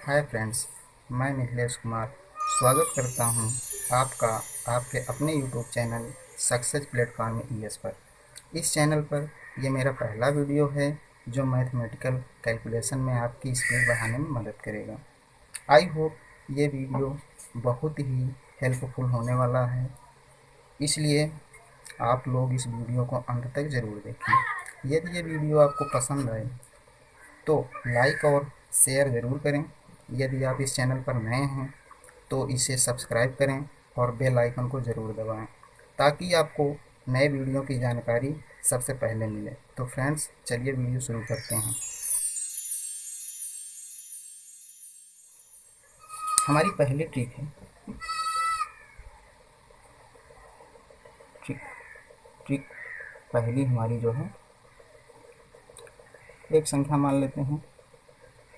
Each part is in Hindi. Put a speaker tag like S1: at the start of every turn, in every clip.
S1: हाय फ्रेंड्स, मैं निखिलेश कुमार स्वागत करता हूं आपका आपके अपने YouTube channel success platform ES पर। इस चैनल पर यह मेरा पहला वीडियो है जो मैथमेटिकल कैलकुलेशन में आपकी स्पीड बढ़ाने में मदद करेगा। आई होप ये वीडियो बहुत ही हेल्पफुल होने वाला है, इसलिए आप लोग इस वीडियो को अंत तक ज़रूर देखें। यदि ये वीडियो आपको पसंद आए तो लाइक और शेयर ज़रूर करें। यदि आप इस चैनल पर नए हैं तो इसे सब्सक्राइब करें और बेल आइकन को ज़रूर दबाएं ताकि आपको नए वीडियो की जानकारी सबसे पहले मिले। तो फ्रेंड्स, चलिए वीडियो शुरू करते हैं। हमारी पहली ट्रिक है। ट्रिक ट्रिक पहली हमारी जो है, एक संख्या मान लेते हैं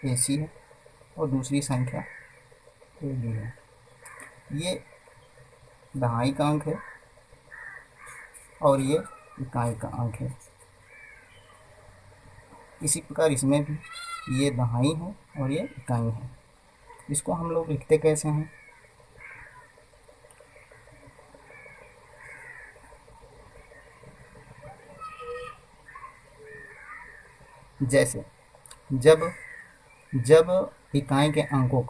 S1: ए सी है और दूसरी संख्या ए बी है। ये दहाई का अंक है और ये इकाई का अंक है। इसी प्रकार इसमें भी ये दहाई है और ये इकाई है। इसको हम लोग लिखते कैसे हैं? जैसे जब जब इकाई अंकों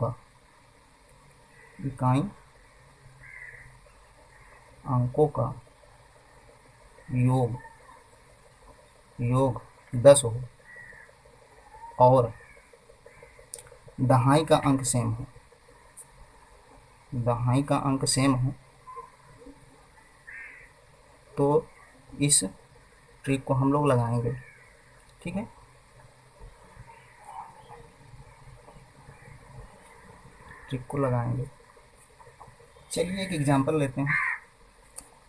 S1: का योग योग 10 हो और दहाई का अंक सेम हो तो इस ट्रिक को हम लोग लगाएंगे। ठीक है, ट्रिक को लगाएंगे। चलिए एक एग्जांपल लेते हैं।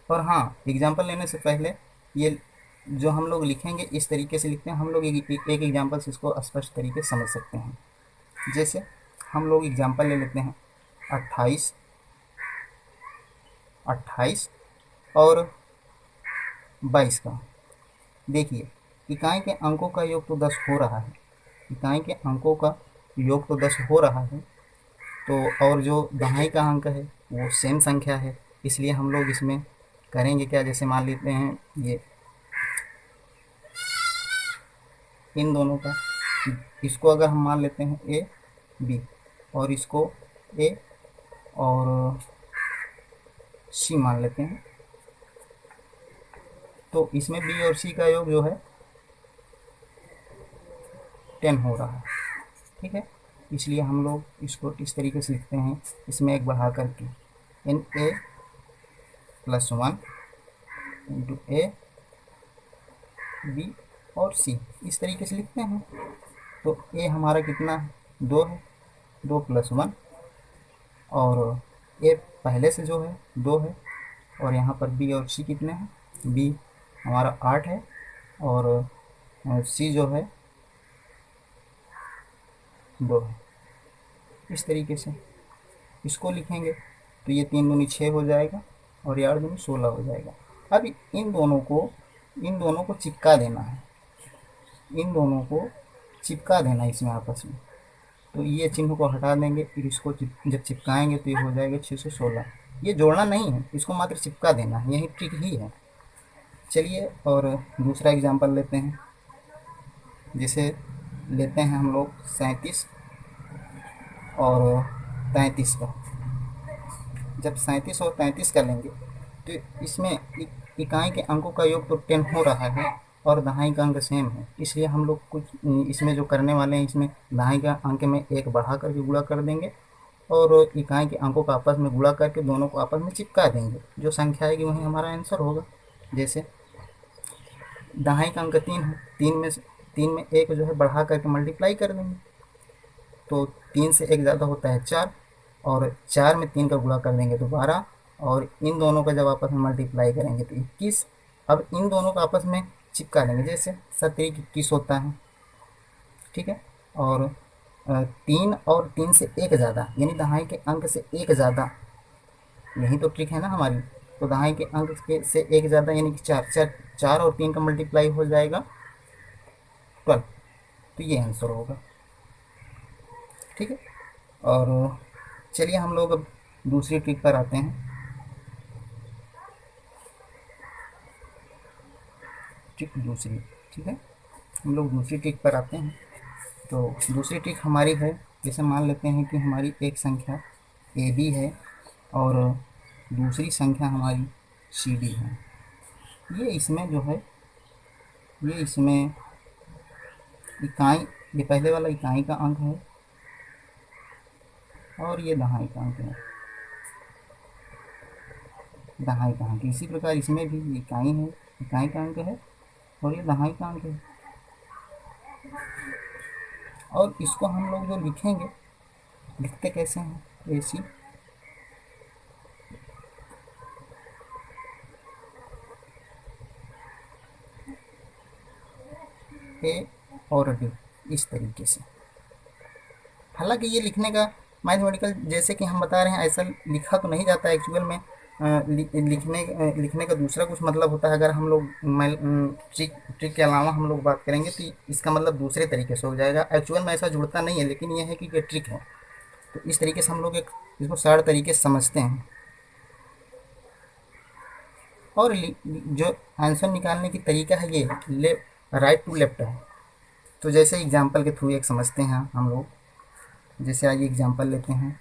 S1: और हाँ, एग्जांपल लेने से पहले ये जो हम लोग लिखेंगे इस तरीके से लिखते हैं। हम लोग एक एग्जांपल से इसको स्पष्ट तरीके से समझ सकते हैं। जैसे हम लोग एग्जांपल ले लेते हैं 28 और 22 का। देखिए, इकाई के अंकों का योग तो 10 हो रहा है। इकाई के अंकों का योग तो 10 हो रहा है, तो और जो दहाई का अंक है वो सेम संख्या है, इसलिए हम लोग इसमें करेंगे क्या? जैसे मान लेते हैं ये इन दोनों का, इसको अगर हम मान लेते हैं ए बी और इसको ए और सी मान लेते हैं, तो इसमें बी और सी का योग जो है 10 हो रहा है। ठीक है, इसलिए हम लोग इसको इस तरीके से लिखते हैं, इसमें एक बढ़ा करके इन ए प्लस 1 इंटू ए बी और सी, इस तरीके से लिखते हैं। तो ए हमारा कितना है? 2 है, 2 प्लस 1, और ए पहले से जो है 2 है, और यहाँ पर बी और सी कितने हैं? बी हमारा 8 है और सी जो है 2 है। इस तरीके से इसको लिखेंगे तो ये 3 दूनी 6 हो जाएगा और ये 8 दूनी 16 हो जाएगा। अब इन दोनों को चिपका देना है, इसमें आपस में। तो ये चिन्ह को हटा देंगे, फिर इसको जब चिपकाएंगे तो ये हो जाएगा 616। ये जोड़ना नहीं है, इसको मात्र चिपका देना है, यही ट्रिक ही है। चलिए और दूसरा एग्जांपल लेते हैं। जैसे लेते हैं हम लोग 37 और 33 का। जब 37 और 33 का लेंगे तो इसमें इकाई के अंकों का योग तो 10 हो रहा है और दहाई का अंक सेम है, इसलिए हम लोग कुछ इसमें जो करने वाले हैं, इसमें दहाई का अंक में एक बढ़ा करके गुणा कर देंगे और इकाई के अंकों का आपस में गुणा करके दोनों को आपस में चिपका देंगे। जो संख्या आएगी वही हमारा आंसर होगा। जैसे दहाई का अंक 3 है, 3 में एक जो है बढ़ा करके मल्टीप्लाई कर देंगे, तो 3 से एक ज़्यादा होता है 4, और 4 में 3 का गुणा कर देंगे तो 12, और इन दोनों का जब आपस में मल्टीप्लाई करेंगे तो 21। अब इन दोनों को आपस में चिपका लेंगे, जैसे 7 × 21 होता है। ठीक है, और 3 और 3 से एक ज़्यादा, यानी दहाई के अंक से एक ज़्यादा, यही तो ट्रिक है ना हमारी। तो दहाई के अंक से एक ज़्यादा यानी कि 4 और 3 का मल्टीप्लाई हो जाएगा 12, तो ये आंसर होगा। ठीक है, और चलिए हम लोग अब दूसरी ट्रिक पर आते हैं। ट्रिक दूसरी, ठीक है, हम लोग दूसरी ट्रिक पर आते हैं। तो दूसरी ट्रिक हमारी है, जैसे मान लेते हैं कि हमारी एक संख्या ए बी है और दूसरी संख्या हमारी सी डी है। ये इसमें जो है, ये इसमें इकाई, ये पहले वाला इकाई का अंक है और ये दहाई का अंक है, दहाई का अंक। इसी प्रकार इसमें भी इकाई है, इकाई का अंक है और ये दहाई का अंक है। और इसको हम लोग जो लिखेंगे, लिखते कैसे हैं, ए सी ए और डी, इस तरीके से। हालांकि ये लिखने का मैथमेटिकल, जैसे कि हम बता रहे हैं, ऐसा लिखा तो नहीं जाता एक्चुअल में। लिखने का दूसरा कुछ मतलब होता है। अगर हम लोग ट्रिक के अलावा हम लोग बात करेंगे तो इसका मतलब दूसरे तरीके से हो जाएगा। एक्चुअल में ऐसा जुड़ता नहीं है, लेकिन यह है कि ये ट्रिक है। तो इस तरीके से हम लोग एक इसको सरल तरीके से समझते हैं। और जो आंसर निकालने की तरीका है ये राइट टू लेफ्ट है। तो जैसे एग्जाम्पल के थ्रू एक समझते हैं हम लोग। जैसे आइए एग्जाम्पल लेते हैं,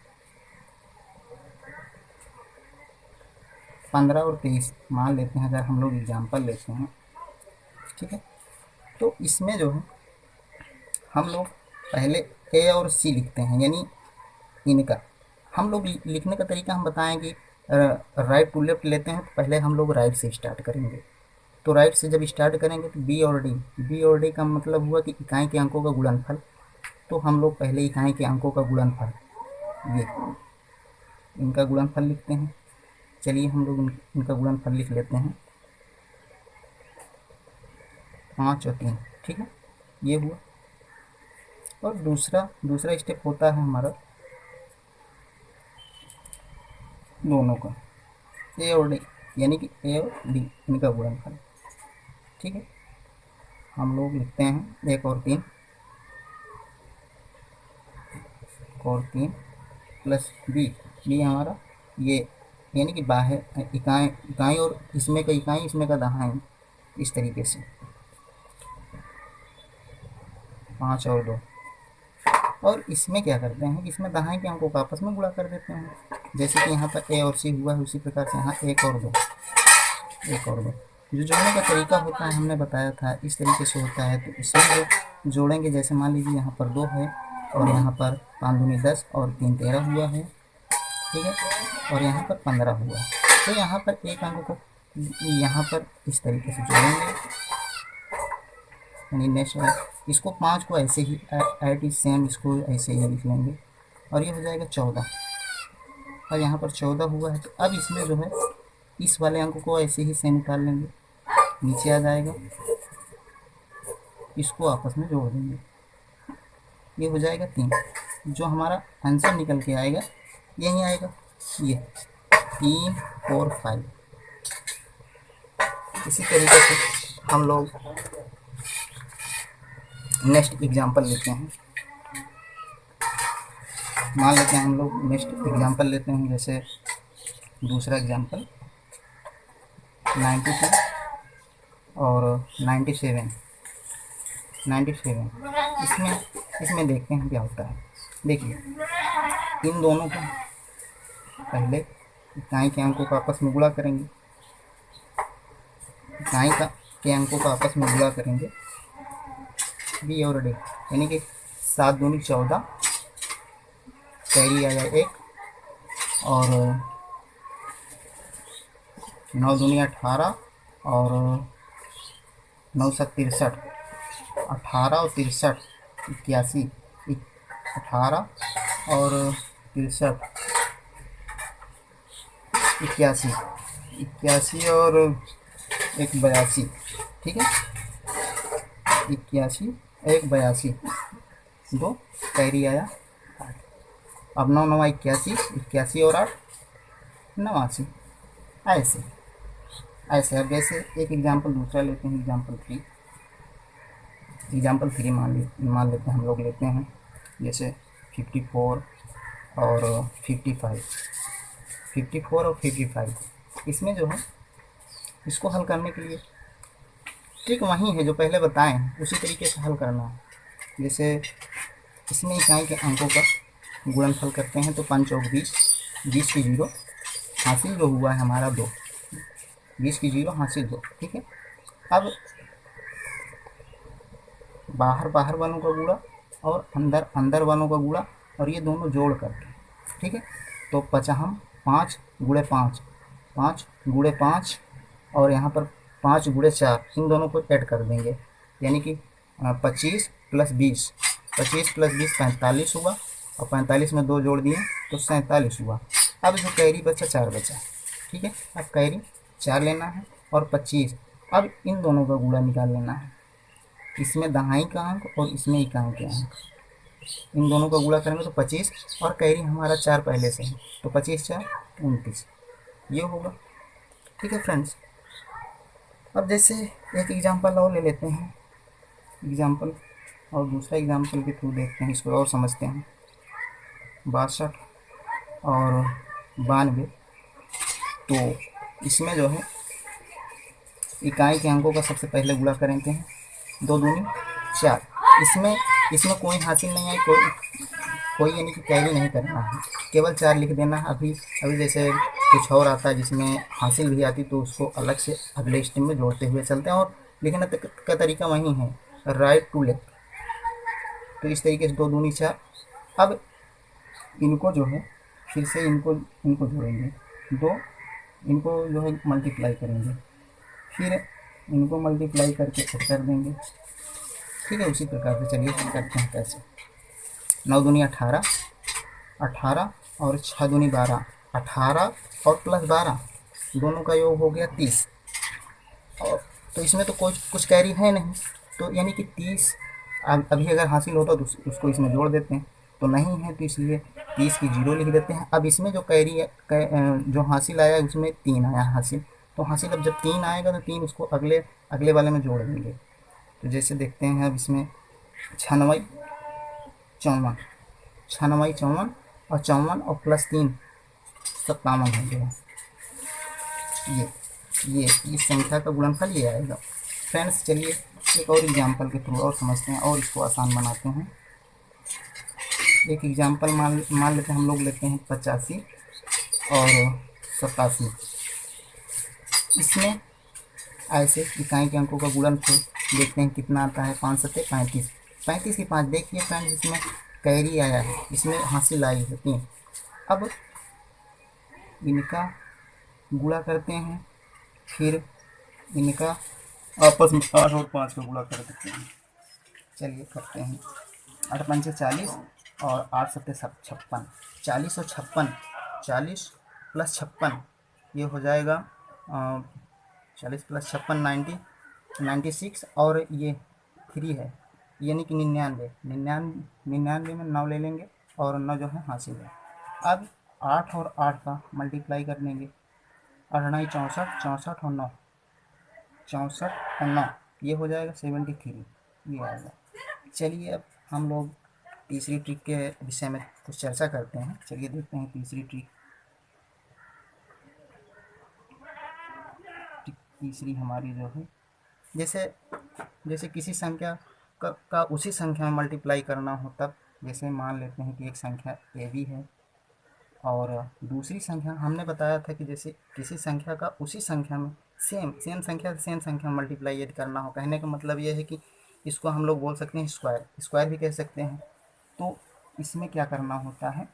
S1: 15 और 23 मान लेते हैं, अगर हम लोग एग्जाम्पल लेते हैं, ठीक है। तो इसमें जो है हम लोग पहले ए और सी लिखते हैं, यानी इनका हम लोग लिखने का तरीका हम बताएं कि राइट टू लेफ्ट लेते हैं। तो पहले हम लोग राइट से स्टार्ट करेंगे। तो राइट से जब स्टार्ट करेंगे तो बी और डी, बी और डी का मतलब हुआ कि इकाई के अंकों का गुणनफल। तो हम लोग पहले इकाई के अंकों का गुणनफल, ये इनका गुणनफल लिखते हैं। चलिए हम लोग इनका गुणनफल लिख लेते हैं, 5 और 3, ठीक है, ये हुआ। और दूसरा स्टेप होता है हमारा दोनों का, ए और डी, यानी कि ए और डी इनका गुणनफल, ठीक है। हम लोग लिखते हैं 1 और 3 प्लस बी, बी हमारा ये, यानी कि बाहर इकाई, इकाई और इसमें का इकाई, इसमें का दहाई, इस तरीके से 5 और 2। और इसमें क्या करते हैं कि इसमें दहाई के अंकों को आपस में गुणा कर देते हैं। जैसे कि यहाँ पर ए और सी हुआ है, उसी प्रकार से यहाँ 1 और 2, 1 और 2। जो जोड़ने का तरीका होता है हमने बताया था, इस तरीके से होता है। तो इसमें जो जोड़ेंगे, जैसे मान लीजिए यहाँ पर 2 है और यहाँ पर 5 दूनी 10 और 3 13 हुआ है, ठीक है, और यहाँ पर 15 हुआ। तो यहाँ पर एक अंक को यहाँ पर इस तरीके से जोड़ेंगे, यानी नेक्स्ट इसको 5 को ऐसे ही एट इज सेम, इसको ऐसे ही लिख लेंगे और ये हो जाएगा 14। और यहाँ पर 14 हुआ है। तो अब इसमें जो है इस वाले अंक को ऐसे ही सेम निकाल लेंगे, नीचे आ जाएगा, इसको आपस में जोड़ देंगे, ये हो जाएगा 3। जो हमारा आंसर निकल के आएगा यही आएगा, ये 3 4 5। इसी तरीके से हम लोग नेक्स्ट एग्जांपल लेते हैं। मान लेते हैं हम लोग नेक्स्ट एग्जांपल लेते हैं, जैसे दूसरा एग्जांपल 92 और 97। इसमें देखते हैं क्या होता है। देखिए इन दोनों को पहले इकाई के अंकों का आपस में गुणा करेंगे, इकाई के अंकों का आपस में गुणा करेंगे, बी और डी, यानी कि 7 दूनी 14, कैरी आया 1 और 9 दूनी 18 और 9 7 63, 18 और 63 81, 18 और 63 81, 81 और 1 82, ठीक है, 81 1 82, 2 कैरी आया 8। अब 9 9 81, 81 और 8 89, ऐसे ऐसे। अब जैसे एक एग्जांपल दूसरा लेते हैं, एग्जांपल 3 मान लेते हैं हम लोग, लेते हैं जैसे 54 और 55, 54 और 55। इसमें जो है इसको हल करने के लिए ट्रिक वही है जो पहले बताएं, उसी तरीके से हल करना है। जैसे इसमें इकाई के अंकों का गुणनफल करते हैं तो 5 और 20, 20 की जीरो, हासिल जो हुआ है हमारा 2, 20 की जीरो हासिल 2। ठीक है, अब बाहर बाहर वालों का गुणा और अंदर अंदर वालों का गुणा, और ये दोनों जोड़ करके, ठीक है। तो 50, 5 गुणे 5, 5 गुणे 5, और यहाँ पर 5 गुणे 4, इन दोनों को ऐड कर देंगे, यानी कि 25 प्लस 20, 25 प्लस 20 45 हुआ, और 45 में 2 जोड़ दिए तो 47 हुआ। अब जो कैरी बचा 4 बचा, ठीक है। अब कैरी 4 लेना है और 25, अब इन दोनों का गुणा निकाल लेना है, इसमें दहाई का अंक और इसमें इकाई के अंक, इन दोनों का गुणा करेंगे तो 25, और कैरी हमारा 4 पहले से है तो 25 4 29, ये होगा। ठीक है फ्रेंड्स, अब जैसे एक एग्जांपल और ले लेते हैं, एग्जांपल और दूसरा एग्जांपल के थ्रू देखते हैं, इसको और समझते हैं। 62 और 92, तो इसमें जो है इकाई के अंकों का सबसे पहले गुणा करेंगे, 2 दूनी 4। इसमें इसमें कोई हासिल नहीं है, कोई यानी कि कैरी नहीं करना है, केवल 4 लिख देना है। अभी अभी जैसे कुछ और आता है जिसमें हासिल भी आती तो उसको अलग से अगले स्टेप में जोड़ते हुए चलते हैं, और लिखने का तरीका वही है, राइट टू लेफ्ट। तो इस तरीके से 2 दूनी 4। अब इनको जो है फिर से इनको इनको जोड़ेंगे, 2 इनको जो है मल्टीप्लाई करेंगे, फिर इनको मल्टीप्लाई करके ऐड कर देंगे। ठीक है, उसी प्रकार से चलिए करते हैं कैसे। 9 दूनी 18, 18 और 6 दूनी 12, 18 और प्लस 12 दोनों का योग हो गया 30। और तो इसमें तो कुछ कैरी है नहीं, तो यानी कि 30 अभी अगर हासिल होता तो उसको इसमें जोड़ देते हैं, तो नहीं है तो इसलिए 30 की जीरो लिख देते हैं। अब इसमें जो कैरी जो हासिल आया उसमें 3 आया हासिल, तो हासिल अब जब 3 आएगा तो 3 उसको अगले अगले वाले में जोड़ देंगे। तो जैसे देखते हैं अब इसमें 96 54, 96 54 और 54 और प्लस 3 57 हो गया। ये इस संख्या का गुणनफल ये आएगा। फ्रेंड्स चलिए एक और एग्जांपल के थ्रू और समझते हैं और इसको आसान बनाते हैं। एक एग्जांपल मान लेते हैं, हम लोग लेते हैं 85 और 87। इसमें ऐसे इकाई के अंकों का गुणनफल देखते हैं कितना आता है, 5 7 35, 35 की 5। देखिए फ्रेंड्स इसमें कैरी आया है, इसमें हासिल आई है 3। अब इनका गुणा करते हैं, फिर इनका आपस में 8 और 5 का गुणा कर देते हैं। चलिए करते हैं, 8 5 40 और 8 7 56, 40 और 56, 40 प्लस 56 ये हो जाएगा 40 प्लस 56 90, 96, और ये 3 है यानी कि 99, 99 में 9 ले लेंगे और 9 जो है हासिल है। अब 8 और 8 का मल्टीप्लाई कर देंगे, 8 64, 64 और 9, 64 और 9 ये हो जाएगा 73, ये आएगा। चलिए अब हम लोग तीसरी ट्रिक के विषय में कुछ चर्चा करते हैं। चलिए देखते हैं तीसरी ट्रिक। तीसरी हमारी जो है, जैसे जैसे किसी संख्या का उसी संख्या में मल्टीप्लाई करना हो तब, जैसे मान लेते हैं कि एक संख्या ए बी है और दूसरी संख्या हमने बताया था कि जैसे किसी संख्या का उसी संख्या में सेम संख्या में मल्टीप्लाई यदि करना हो, कहने का मतलब ये है कि इसको हम लोग बोल सकते हैं स्क्वायर भी कह सकते हैं। तो इसमें क्या करना होता है,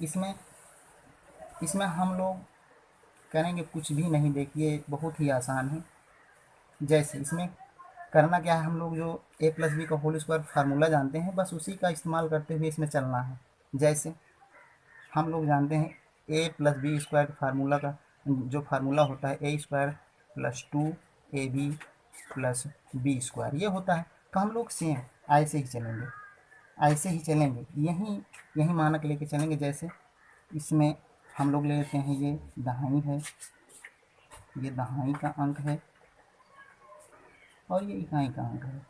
S1: इसमें इसमें हम लोग करेंगे कुछ भी नहीं, देखिए बहुत ही आसान है। जैसे इसमें करना क्या है, हम लोग जो ए प्लस बी का होल स्क्वायर फार्मूला जानते हैं बस उसी का इस्तेमाल करते हुए इसमें चलना है। जैसे हम लोग जानते हैं A plus B square formula का जो फार्मूला होता है A square plus 2ab plus B square, ये होता है। तो हम लोग सेम ऐसे ही चलेंगे, ऐसे ही चलेंगे, यही मानक लेके चलेंगे। जैसे इसमें हम लोग ले लेते हैं ये दहाई है, ये दहाई का अंक है और ये इकाई का अंक है।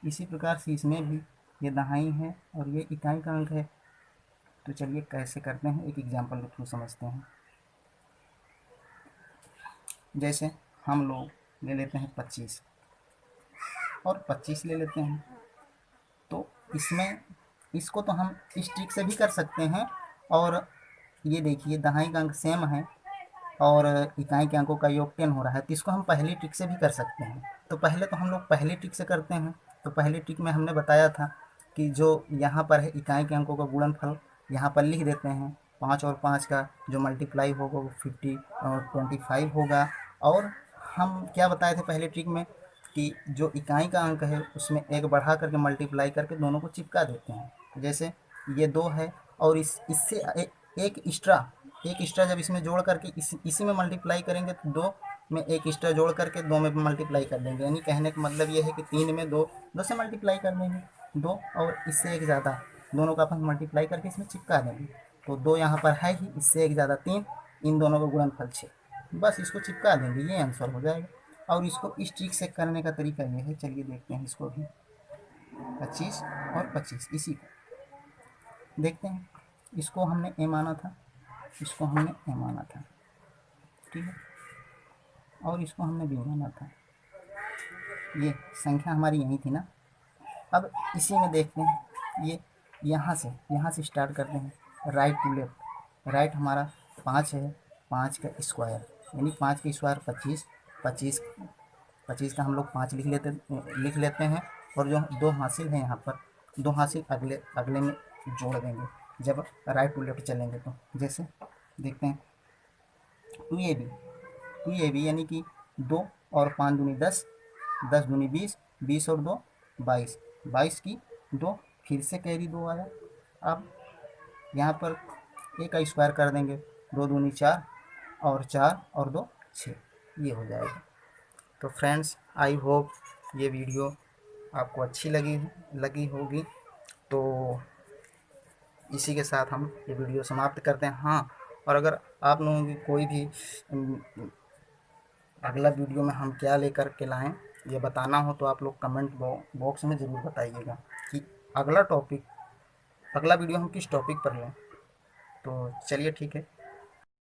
S1: इसी प्रकार से इसमें भी ये दहाई है और ये इकाई का अंक है। तो चलिए कैसे करते हैं एक एग्जांपल के थ्रू समझते हैं। जैसे हम लोग ले लेते हैं 25 और 25 ले लेते हैं, तो इसमें इसको तो हम इस ट्रिक से भी कर सकते हैं। और ये देखिए दहाई का अंक सेम है और इकाई के अंकों का योग 10 हो रहा है, तो इसको हम पहली ट्रिक से भी कर सकते हैं। तो पहले तो हम लोग पहली ट्रिक से करते हैं। तो पहली ट्रिक में हमने बताया था कि जो यहाँ पर है इकाई के अंकों का गुणनफल यहाँ पर लिख देते हैं। 5 और 5 का जो मल्टीप्लाई होगा वो 50 और 25 होगा। और हम क्या बताए थे पहले ट्रिक में कि जो इकाई का अंक है उसमें एक बढ़ा करके मल्टीप्लाई करके दोनों को चिपका देते हैं। तो जैसे ये 2 है और इससे एक एक्स्ट्रा जब इसमें जोड़ करके इसी में मल्टीप्लाई करेंगे तो 2 में एक एक्स्ट्रा जोड़ करके 2 में मल्टीप्लाई कर देंगे। यानी कहने का मतलब ये है कि 3 में 2 से मल्टीप्लाई कर देंगे, 2 और इससे एक ज़्यादा दोनों का अपन मल्टीप्लाई करके इसमें चिपका देंगे। तो 2 यहाँ पर है ही, इससे एक ज़्यादा 3, इन दोनों का गुणनफल 6, बस इसको चिपका देंगे, ये आंसर हो जाएगा। और इसको इस ट्रिक से करने का तरीका ये है, चलिए देखते हैं इसको भी। 25 और 25 इसी को देखते हैं। इसको हमने ए माना था, इसको हमने ए माना था, ठीक है, और इसको हमने बी माना था। ये संख्या हमारी यही थी ना। अब इसी में देखते हैं, ये यहाँ से स्टार्ट करते हैं, राइट टू लेफ्ट। राइट हमारा 5 है, 5 का स्क्वायर यानी 5 का स्क्वायर 25, 25 25 का हम लोग 5 लिख लेते हैं। और जो 2 हासिल है यहाँ पर, 2 हासिल अगले अगले में जोड़ देंगे जब राइट टू लेफ्ट चलेंगे। तो जैसे देखते हैं 2ab, 2ab यानी कि 2 और 5 दूनी 10, 10 दूनी 20, 20 और 2 22, 22 की 2, फिर से कैरी 2 आया। अब यहाँ पर ए का स्क्वायर कर देंगे, 2 दूनी 4 और 4 और 2 6, ये हो जाएगा। तो फ्रेंड्स आई होप ये वीडियो आपको अच्छी लगी होगी। तो इसी के साथ हम ये वीडियो समाप्त करते हैं। हाँ, और अगर आप लोगों की कोई भी अगला वीडियो में हम क्या लेकर के लाएं ये बताना हो तो आप लोग कमेंट बॉक्स में ज़रूर बताइएगा कि अगला वीडियो हम किस टॉपिक पर लें। तो चलिए ठीक है।